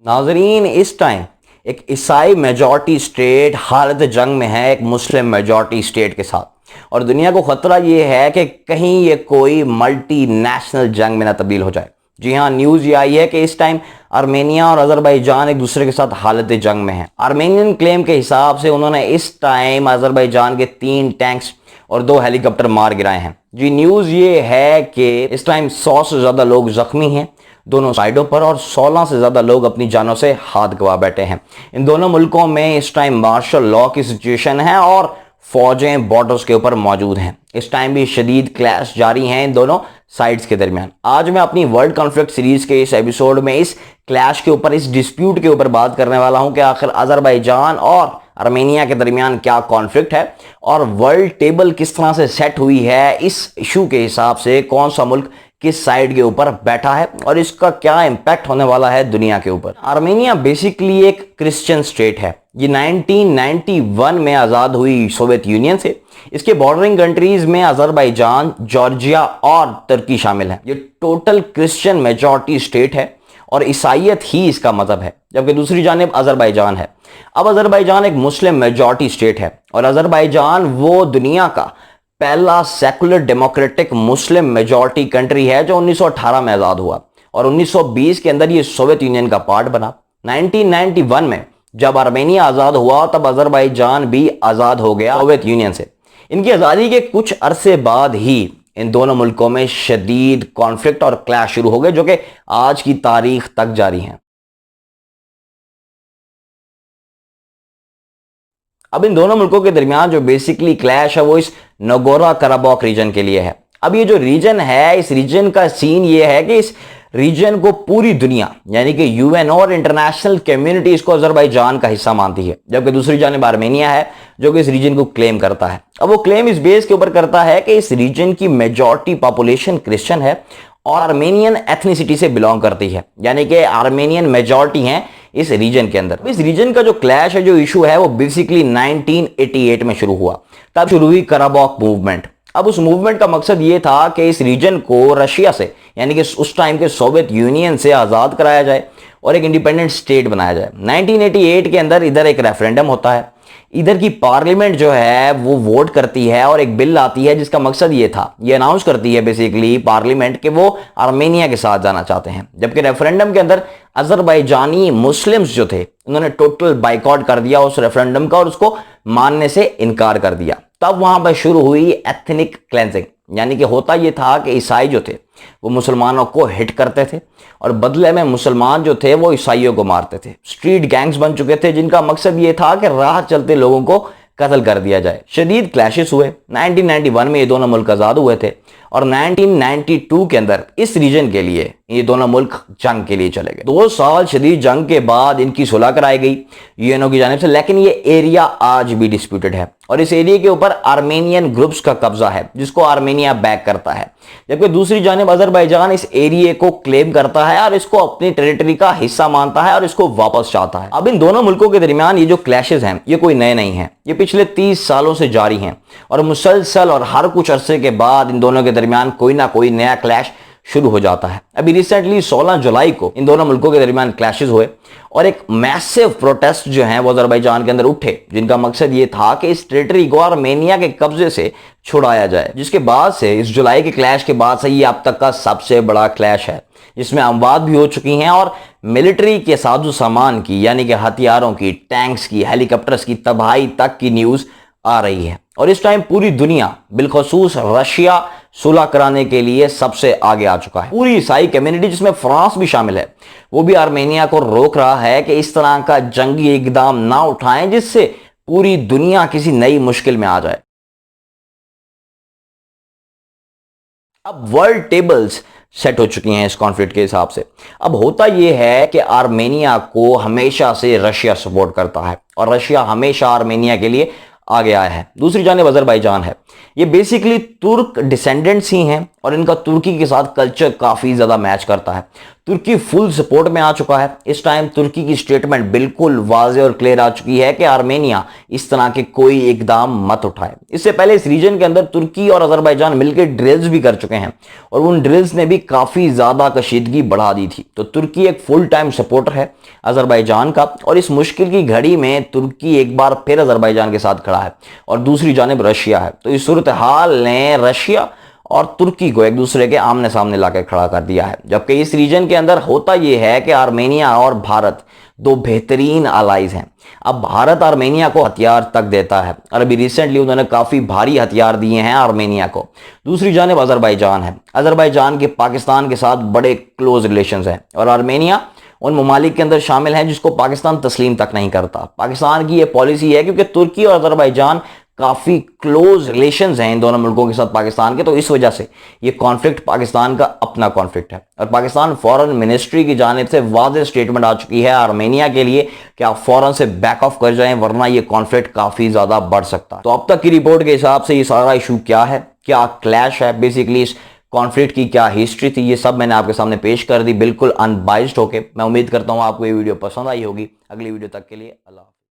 नाजरीन, इस टाइम एक ईसाई मेजॉरिटी स्टेट हालत जंग में है एक मुस्लिम मेजॉरिटी स्टेट के साथ, और दुनिया को खतरा ये है कि कहीं ये कोई मल्टी नेशनल जंग में ना तब्दील हो जाए। जी हाँ, न्यूज़ ये आई है कि इस टाइम आर्मेनिया और अजरबैजान एक दूसरे के साथ हालत जंग में है। आर्मेनियन क्लेम के हिसाब से उन्होंने इस टाइम अजरबैजान के 3 टैंक्स और 2 हेलीकॉप्टर मार गिराए हैं। जी, न्यूज़ ये है कि इस टाइम 100 से ज़्यादा लोग जख्मी हैं दोनों साइडों पर, और 16 से ज़्यादा लोग अपनी जानों से हाथ गंवा बैठे हैं। इन दोनों मुल्कों में इस टाइम मार्शल लॉ की सिचुएशन है और फौजें बॉर्डर्स के ऊपर मौजूद हैं। इस टाइम भी शदीद क्लैश जारी हैं इन दोनों साइड्स के दरमियान। आज मैं अपनी वर्ल्ड कॉन्फ्लिक्ट सीरीज के इस एपिसोड में इस क्लैश के ऊपर, इस डिस्प्यूट के ऊपर बात करने वाला हूं कि आखिर अजरबैजान और आर्मेनिया के दरमियान क्या कॉन्फ्लिक्ट है और वर्ल्ड टेबल किस तरह से सेट हुई है। इस इशू के हिसाब से कौन सा मुल्क किस साइड के ऊपर बैठा है और इसका क्या इंपैक्ट होने वाला है दुनिया के ऊपर। आर्मेनिया बेसिकली एक क्रिश्चियन स्टेट है। ये 1991 में आज़ाद हुई सोवियत यूनियन से। इसके बॉर्डरिंग कंट्रीज में अजरबैजान, जॉर्जिया और तुर्की शामिल है। ये टोटल क्रिश्चियन मेजॉरिटी स्टेट है और ईसाईयत ही इसका मजहब है, जबकि दूसरी जानिब अजरबैजान है। अब अजरबैजान एक मुस्लिम मेजॉरिटी स्टेट है और अजरबैजान वो दुनिया का पहला secular democratic Muslim majority country है जो 1918 में आज़ाद हुआ और 1920 के अंदर ये सोवियत यूनियन का पार्ट बना। 1991 में जब आर्मेनिया आज़ाद हुआ तब अजरबैजान भी आज़ाद हो गया सोवियत यूनियन से। इनकी आज़ादी के कुछ अरसे बाद ही इन दोनों मुल्कों में शदीद कॉन्फ्लिक्ट और क्लैश शुरू हो गए, जो कि आज की तारीख तक जारी हैं। अब इन दोनों मुल्कों के दरमियान जो बेसिकली क्लैश है वो इस नगोर्नो कराबाख रीजन के लिए है। अब ये जो रीजन है, इस रीजन का सीन ये है कि इस रीजन को पूरी दुनिया यानी कि यूएन और इंटरनेशनल कम्युनिटी इसको अजरबैजान का हिस्सा मानती है, जबकि दूसरी जानिब आर्मेनिया है जो कि इस रीजन को क्लेम करता है। अब वो क्लेम इस बेस के ऊपर करता है कि इस रीजन की मेजॉरिटी पॉपुलेशन क्रिश्चियन है और आर्मेनियन एथनिसिटी से बिलोंग करती है, यानी कि आर्मेनियन मेजॉरिटी हैं इस रीजन के अंदर। इस रीजन का जो क्लैश है, जो इशू है, वो बेसिकली 1988 में शुरू हुआ। तब शुरू हुई कराबाख मूवमेंट। अब उस मूवमेंट का मकसद ये था कि इस रीजन को रशिया से यानी कि उस टाइम के सोवियत यूनियन से आज़ाद कराया जाए और एक इंडिपेंडेंट स्टेट बनाया जाए। 1988 के अंदर इधर एक रेफरेंडम होता है, इधर की पार्लियामेंट जो है वो वोट करती है और एक बिल आती है जिसका मकसद ये था, ये अनाउंस करती है बेसिकली पार्लियामेंट कि वो आर्मेनिया के साथ जाना चाहते हैं। जबकि रेफरेंडम के अंदर अजरबैजानी मुस्लिम्स जो थे उन्होंने टोटल बाइकआउट कर दिया उस रेफरेंडम का और उसको मानने से इनकार कर दिया। तब वहां पर शुरू हुई एथनिक क्लेंजिंग, यानी कि होता यह था कि ईसाई जो थे वो मुसलमानों को हिट करते थे और बदले में मुसलमान जो थे वो ईसाइयों को मारते थे। स्ट्रीट गैंग्स बन चुके थे जिनका मकसद ये था कि राह चलते लोगों को कत्ल कर दिया जाए। शदीद क्लैशेस हुए। 1991 में ये दोनों मुल्क आज़ाद हुए थे और 1992 के अंदर इस रीजन के लिए ये दोनों मुल्क जंग के लिए चले गए। 2 साल शदीद जंग के बाद इनकी सुलह कराई गई यूएनओ की जानिब से, लेकिन ये एरिया आज भी डिस्प्यूटेड है और इस एरिया के ऊपर आर्मेनियन ग्रुप्स का कब्जा है जिसको आर्मेनिया बैक करता है, जबकि दूसरी जानिब अजरबैजान इस एरिया को क्लेम करता है और इसको अपनी टेरिटरी का हिस्सा मानता है और इसको वापस चाहता है। अब इन दोनों मुल्कों के दरमियान ये जो क्लैशेस हैं ये कोई नए नहीं हैं, ये पिछले 30 सालों से जारी हैं और मुसलसल और हर कुछ अरसे के बाद इन दोनों के दरमियान कोई ना कोई नया क्लैश शुरू हो जाता है। अभी रिसेंटली 16 जुलाई को इन दोनों मुल्कों के दरमियान क्लैशेस हुए और एक मैसिव प्रोटेस्ट जो हैं वो अजरबैजान के अंदर उठे, जिनका मकसद ये था कि इस टेरिटरी को आर्मेनिया के कब्जे से छुड़ाया जाए। जिसके बाद से इस जुलाई के क्लैश के बाद से ये अब तक का सबसे बड़ा क्लैश है, जिसमें अमवात भी हो चुकी हैं और मिलिट्री के साजो सामान की यानी कि हथियारों की, टैंक्स की, हेलीकॉप्टर्स की तबाही तक की न्यूज़ आ रही है। और इस टाइम पूरी दुनिया बिलखसूस रशिया सुलह कराने के लिए सबसे आगे आ चुका है। पूरी ईसाई कम्युनिटी जिसमें फ्रांस भी शामिल है वो भी आर्मेनिया को रोक रहा है कि इस तरह का जंगी इकदाम ना उठाएं जिससे पूरी दुनिया किसी नई मुश्किल में आ जाए। अब वर्ल्ड टेबल्स सेट हो चुकी हैं इस कॉन्फ्लिक्ट के हिसाब से। अब होता यह है कि आर्मेनिया को हमेशा से रशिया सपोर्ट करता है और रशिया हमेशा आर्मेनिया के लिए आगे आया है। दूसरी जानिब अजरबैजान है, ये बेसिकली तुर्क डिसेंडेंट्स ही हैं और इनका तुर्की के साथ कल्चर काफ़ी ज़्यादा मैच करता है। तुर्की फुल सपोर्ट में आ चुका है। इस टाइम तुर्की की स्टेटमेंट बिल्कुल वाज़ेह और क्लियर आ चुकी है कि आर्मेनिया इस तरह के कोई इकदाम मत उठाए। इससे पहले इस रीजन के अंदर तुर्की और अजरबैजान मिलकर ड्रिल्स भी कर चुके हैं और उन ड्रिल्स ने भी काफी ज्यादा कशीदगी बढ़ा दी थी। तो तुर्की एक फुल टाइम सपोर्टर है अजरबैजान का और इस मुश्किल की घड़ी में तुर्की एक बार फिर अजरबैजान के साथ खड़ा है और दूसरी जानिब रशिया है। तो इस सूरत हाल ने रशिया और तुर्की को एक दूसरे के आमने सामने लाकर खड़ा कर दिया है। जबकि इस रीजन के अंदर होता यह है कि आर्मेनिया और भारत दो बेहतरीन अलाइज हैं। अब भारत आर्मेनिया को हथियार तक देता है और अभी रिसेंटली उन्होंने काफी भारी हथियार दिए हैं आर्मेनिया को। दूसरी जानिब अजरबैजान है। अजरबैजान के पाकिस्तान के साथ बड़े क्लोज रिलेशंस हैं और आर्मेनिया उन ममालिक के अंदर शामिल है जिसको पाकिस्तान तस्लीम तक नहीं करता। पाकिस्तान की यह पॉलिसी है क्योंकि तुर्की और अजरबैजान काफी क्लोज रिलेशंस हैं इन दोनों मुल्कों के साथ पाकिस्तान के, तो इस वजह से ये कॉन्फ्लिक्ट पाकिस्तान का अपना कॉन्फ्लिक्ट है और पाकिस्तान फॉरेन मिनिस्ट्री की जानिब से वाज़ेह स्टेटमेंट आ चुकी है आर्मेनिया के लिए कि आप फौरन से बैक ऑफ कर जाएं वरना ये कॉन्फ्लिक्ट काफी ज्यादा बढ़ सकता है। तो अब तक की रिपोर्ट के हिसाब से ये सारा इशू क्या है, क्या क्लैश है, बेसिकली इस कॉन्फ्लिक्ट की क्या हिस्ट्री थी, ये सब मैंने आपके सामने पेश कर दी बिल्कुल अनबाइज्ड होके। मैं उम्मीद करता हूँ आपको ये वीडियो पसंद आई होगी। अगली वीडियो तक के लिए अल्लाह।